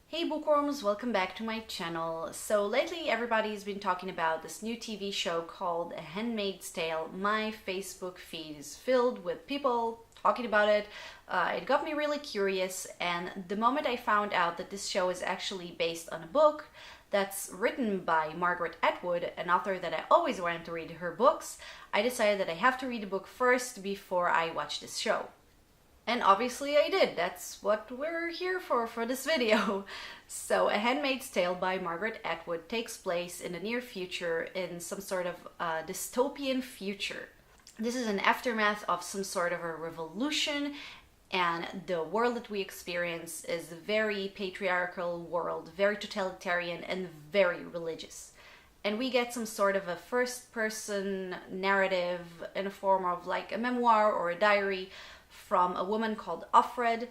Hey Bookworms, welcome back to my channel. So lately everybody's been talking about this new TV show called A Handmaid's Tale. My Facebook feed is filled with people talking about it. It got me really curious, and the moment I found out that this show is actually based on a book that's written by Margaret Atwood, an author that I always wanted to read her books, I decided that I have to read the book first before I watch this show. And obviously I did. That's what we're here for this video. So, A Handmaid's Tale by Margaret Atwood takes place in the near future in some sort of dystopian future. This is an aftermath of some sort of a revolution, and the world that we experience is a very patriarchal world, very totalitarian and very religious. And we get some sort of a first-person narrative in the form of like a memoir or a diary from a woman called Offred,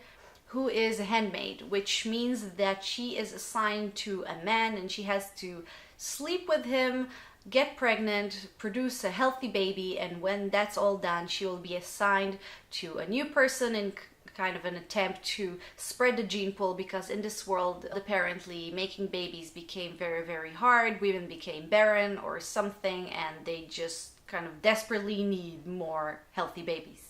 who is a handmaid, which means that she is assigned to a man and she has to sleep with him, get pregnant, produce a healthy baby, and when that's all done, she will be assigned to a new person in kind of an attempt to spread the gene pool, because in this world apparently making babies became very, very hard. Women became barren or something, and they just kind of desperately need more healthy babies.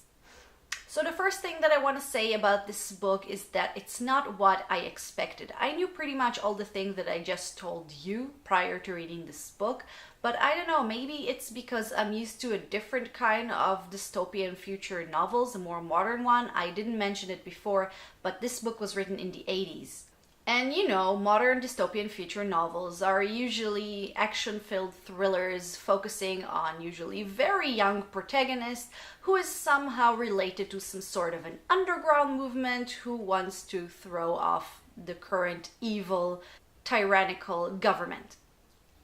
So the first thing that I want to say about this book is that it's not what I expected. I knew pretty much all the things that I just told you prior to reading this book, but I don't know, maybe it's because I'm used to a different kind of dystopian future novels, a more modern one. I didn't mention it before, but this book was written in the 80s. And you know, modern dystopian future novels are usually action-filled thrillers focusing on usually very young protagonist who is somehow related to some sort of an underground movement who wants to throw off the current evil, tyrannical government.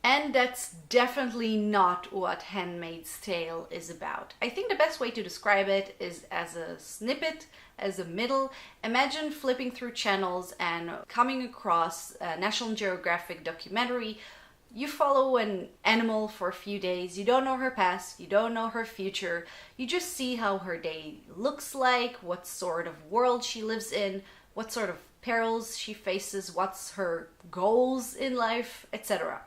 And that's definitely not what Handmaid's Tale is about. I think the best way to describe it is as a snippet, as a middle. Imagine flipping through channels and coming across a National Geographic documentary. You follow an animal for a few days, you don't know her past, you don't know her future, you just see how her day looks like, what sort of world she lives in, what sort of perils she faces, what's her goals in life, etc.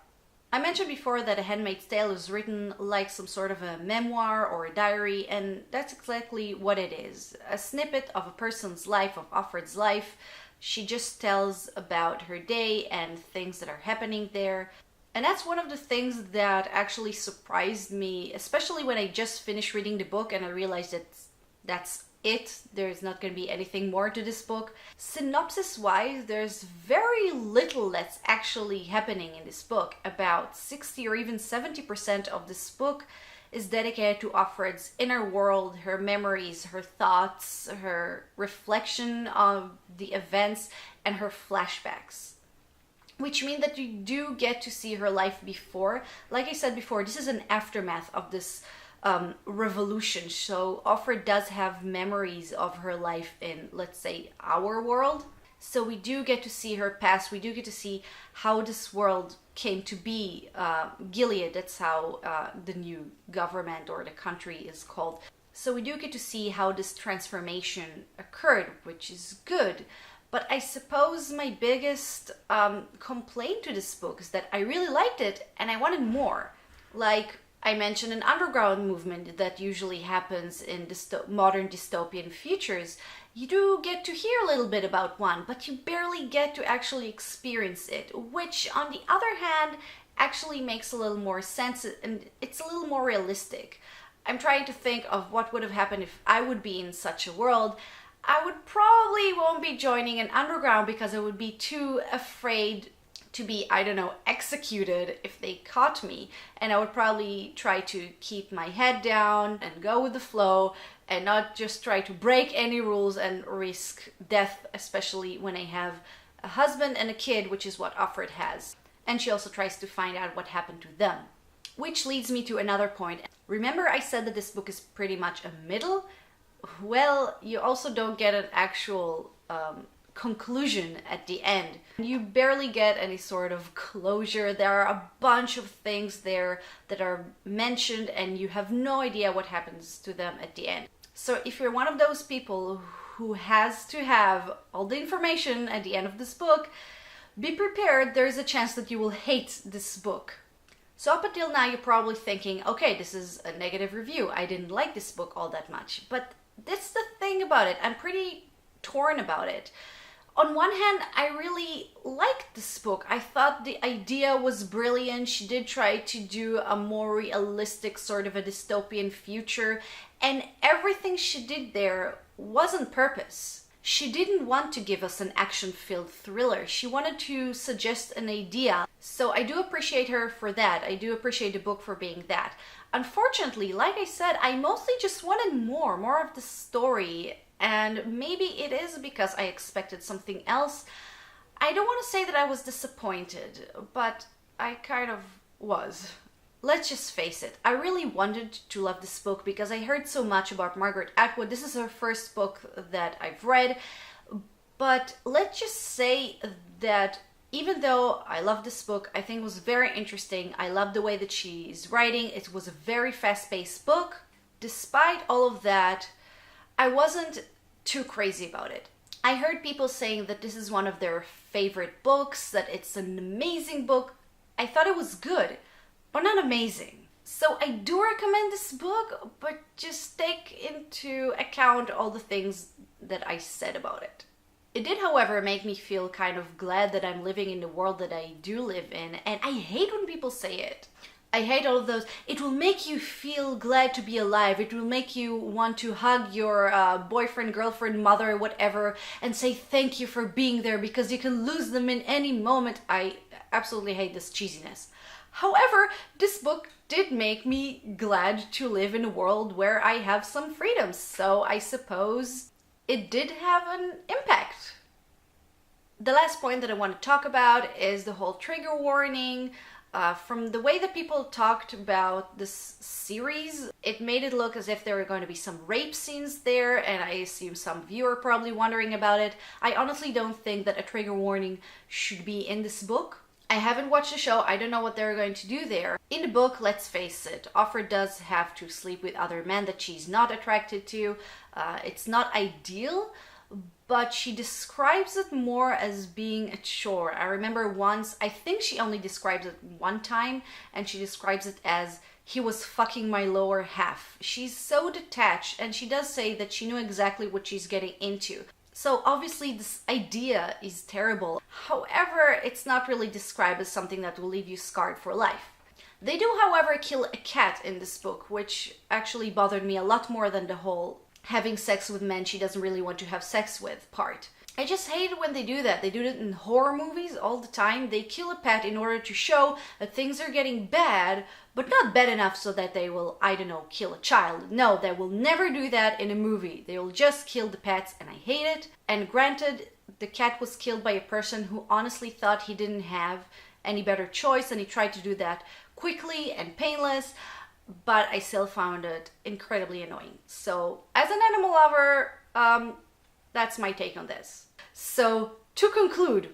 I mentioned before that A Handmaid's Tale is written like some sort of a memoir or a diary, and that's exactly what it is. A snippet of a person's life, of Offred's life. She just tells about her day and things that are happening there. And that's one of the things that actually surprised me, especially when I just finished reading the book and I realized that that's it. There's not going to be anything more to this book. Synopsis-wise, there's very little that's actually happening in this book. About 60 or even 70% of this book is dedicated to Offred's inner world, her memories, her thoughts, her reflection of the events, and her flashbacks. Which means that you do get to see her life before. Like I said before, this is an aftermath of this revolution. So Offred does have memories of her life in, let's say, our world. So we do get to see her past. We do get to see how this world came to be. Gilead, that's how the new government or the country is called. So we do get to see how this transformation occurred, which is good. But I suppose my biggest complaint to this book is that I really liked it and I wanted more. Like I mentioned, an underground movement that usually happens in modern dystopian futures. You do get to hear a little bit about one, but you barely get to actually experience it, which on the other hand actually makes a little more sense and it's a little more realistic. I'm trying to think of what would have happened if I would be in such a world. I would probably won't be joining an underground because I would be too afraid to be, I don't know, executed if they caught me. And I would probably try to keep my head down and go with the flow and not just try to break any rules and risk death, especially when I have a husband and a kid, which is what Offred has. And she also tries to find out what happened to them. Which leads me to another point. Remember I said that this book is pretty much a middle? Well, you also don't get an actual conclusion at the end. You barely get any sort of closure. There are a bunch of things there that are mentioned and you have no idea what happens to them at the end. So if you're one of those people who has to have all the information at the end of this book, be prepared, there is a chance that you will hate this book. So up until now, you're probably thinking, okay, this is a negative review. I didn't like this book all that much. But that's the thing about it. I'm pretty torn about it. On one hand, I really liked this book. I thought the idea was brilliant. She did try to do a more realistic sort of a dystopian future. And everything she did there was on purpose. She didn't want to give us an action-filled thriller. She wanted to suggest an idea. So I do appreciate her for that. I do appreciate the book for being that. Unfortunately, like I said, I mostly just wanted more of the story. And maybe it is because I expected something else. I don't want to say that I was disappointed, but I kind of was. Let's just face it, I really wanted to love this book because I heard so much about Margaret Atwood. This is her first book that I've read, but let's just say that even though I love this book, I think it was very interesting. I love the way that she's writing. It was a very fast-paced book. Despite all of that, I wasn't too crazy about it. I heard people saying that this is one of their favorite books, that it's an amazing book. I thought it was good, but not amazing. So I do recommend this book, but just take into account all the things that I said about it. It did, however, make me feel kind of glad that I'm living in the world that I do live in, and I hate when people say it. I hate all of those, it will make you feel glad to be alive, it will make you want to hug your boyfriend, girlfriend, mother, whatever, and say thank you for being there because you can lose them in any moment. I absolutely hate this cheesiness. However, this book did make me glad to live in a world where I have some freedoms, so I suppose it did have an impact. The last point that I want to talk about is the whole trigger warning. From the way that people talked about this series, it made it look as if there were going to be some rape scenes there, and I assume some viewer probably wondering about it. I honestly don't think that a trigger warning should be in this book. I haven't watched the show, I don't know what they're going to do there. In the book, let's face it, Offred does have to sleep with other men that she's not attracted to. It's not ideal, but she describes it more as being a chore. I remember once, I think she only describes it one time, and she describes it as, he was fucking my lower half. She's so detached, and she does say that she knew exactly what she's getting into. So obviously this idea is terrible. However, it's not really described as something that will leave you scarred for life. They do, however, kill a cat in this book, which actually bothered me a lot more than the whole having sex with men she doesn't really want to have sex with part. I just hate it when they do that. They do it in horror movies all the time. They kill a pet in order to show that things are getting bad, but not bad enough so that they will, I don't know, kill a child. No, they will never do that in a movie. They will just kill the pets, and I hate it. And granted, the cat was killed by a person who honestly thought he didn't have any better choice, and he tried to do that quickly and painless, but I still found it incredibly annoying. So, as an animal lover, that's my take on this. So, to conclude,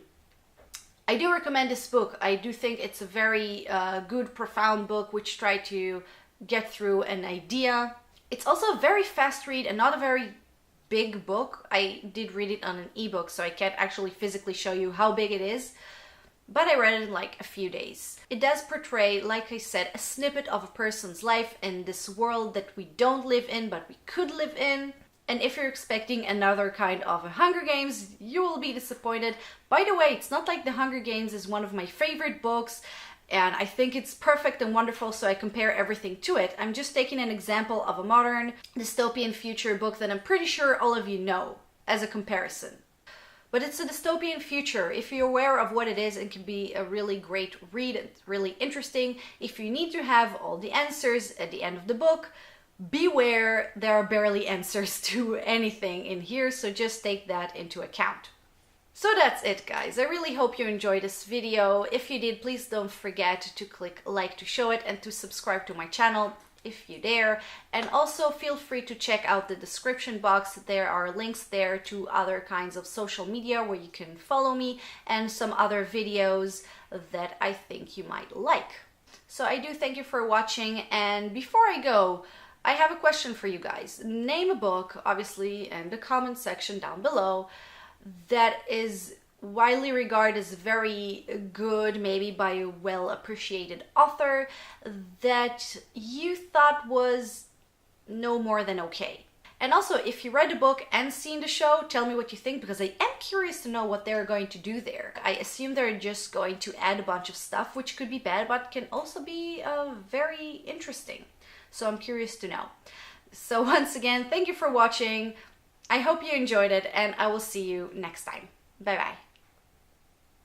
I do recommend this book. I do think it's a very good, profound book which tried to get through an idea. It's also a very fast read and not a very big book. I did read it on an ebook, so I can't actually physically show you how big it is, but I read it in like a few days. It does portray, like I said, a snippet of a person's life in this world that we don't live in, but we could live in. And if you're expecting another kind of a Hunger Games, you will be disappointed. By the way, it's not like The Hunger Games is one of my favorite books, and I think it's perfect and wonderful, so I compare everything to it. I'm just taking an example of a modern dystopian future book that I'm pretty sure all of you know as a comparison. But it's a dystopian future. If you're aware of what it is, it can be a really great read. It's really interesting. If you need to have all the answers at the end of the book, beware, there are barely answers to anything in here, so just take that into account. So that's it, guys. I really hope you enjoyed this video. If you did, please don't forget to click like to show it and to subscribe to my channel if you dare. And also feel free to check out the description box. There are links there to other kinds of social media where you can follow me and some other videos that I think you might like. So I do thank you for watching, and before I go, I have a question for you guys. Name a book, obviously, in the comment section down below, that is widely regarded as very good, maybe by a well-appreciated author, that you thought was no more than okay. And also, if you read the book and seen the show, tell me what you think, because I am curious to know what they're going to do there. I assume they're just going to add a bunch of stuff, which could be bad, but can also be very interesting. So I'm curious to know. So once again, thank you for watching. I hope you enjoyed it, and I will see you next time. Bye bye.